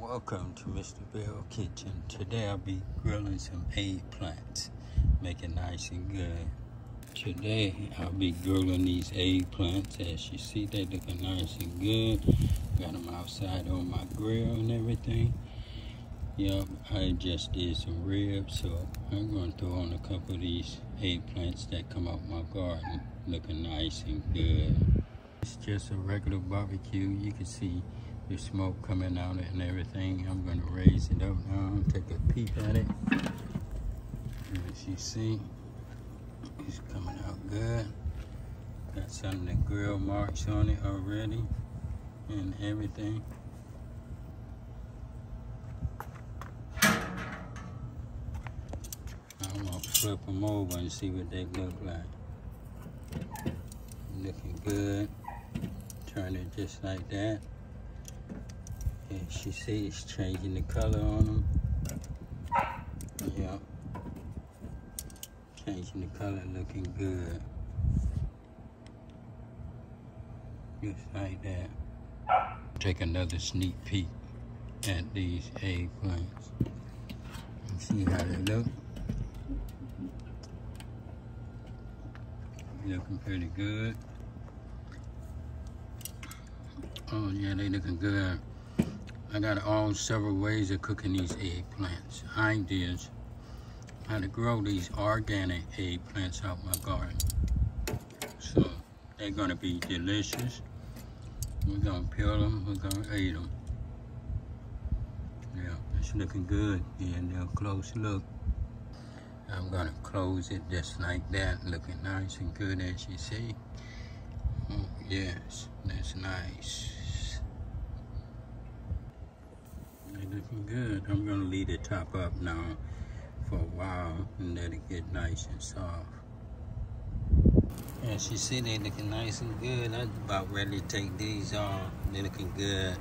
Welcome to Mr. Bell Kitchen. Today I'll be grilling some eggplants, make it nice and good. Today I'll be grilling these eggplants. As you see, they're looking nice and good. Got them outside on my grill and everything. Yep, I just did some ribs, so I'm going to throw on a couple of these eggplants that come out my garden, looking nice and good. It's just a regular barbecue. You can see the smoke coming out and everything. I'm going to raise it up now, take a peek at it. As you see, it's coming out good. Got some of the grill marks on it already and everything. I'm going to flip them over and see what they look like. Looking good. Turn it just like that. As you see, it's changing the color on them. Yep. Changing the color, looking good. Just like that. Take another sneak peek at these eggplants and see how they look. Looking pretty good. Oh yeah, they looking good. I got all several ways of cooking these eggplants. Ideas how to grow these organic eggplants out my garden. So they're gonna be delicious. We're gonna peel them, we're gonna eat them. Yeah, it's looking good. Yeah, a close look. I'm gonna close it just like that, looking nice and good as you see. Oh yes, that's nice. They're looking good. I'm gonna leave the top up now for a while and let it get nice and soft. As you see, they're looking nice and good. I'm about ready to take these off. They're looking good.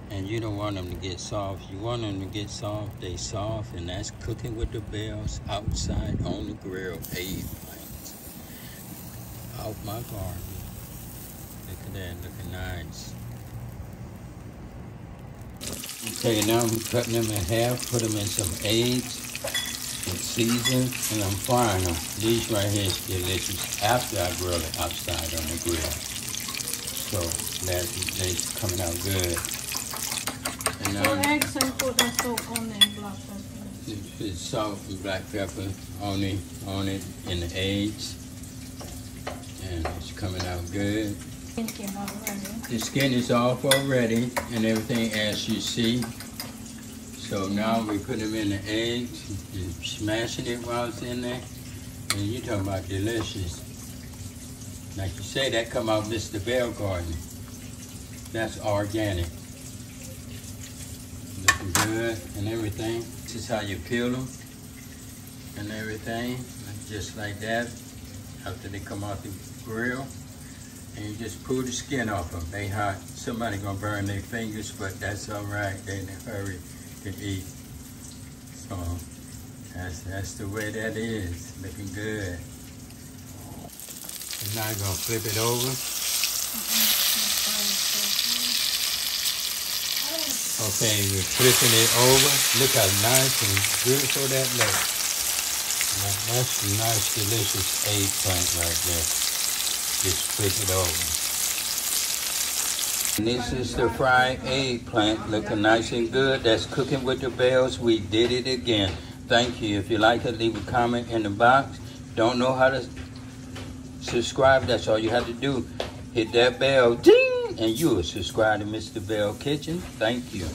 And you don't want them to get soft. You want them to get soft, they soft, and that's cooking with the bells outside on the grill. Eggplants out my garden. Look at that, looking nice. Okay, now I'm cutting them in half, put them in some eggs and season, and I'm frying them. These right here is delicious after I grill it outside on the grill. So they're coming out good. And eggs and put the salt on the black pepper. Put salt and black pepper on it in the eggs, and it's coming out good. The skin is off already and everything, as you see. So now we put them in the eggs, smashing it while it's in there, and you're talking about delicious. Like you say, that come out Mr. Bell garden. That's organic. Looking good and everything. This is how you peel them and everything, just like that, after they come out the grill. And you just pull the skin off them. They hot. Somebody gonna burn their fingers, but that's all right. They in a hurry to eat. So that's the way that is. Looking good. And now I'm gonna flip it over. Okay, we're flipping it over. Look how nice and beautiful that looks. That's a nice, delicious eggplant right there. Just flip it over. And this is the fried eggplant, looking nice and good. That's cooking with the bells. We did it again. Thank you. If you like it, leave a comment in the box. Don't know how to subscribe? That's all you have to do. Hit that bell, ding, and you will subscribe to Mr. Bell Kitchen. Thank you.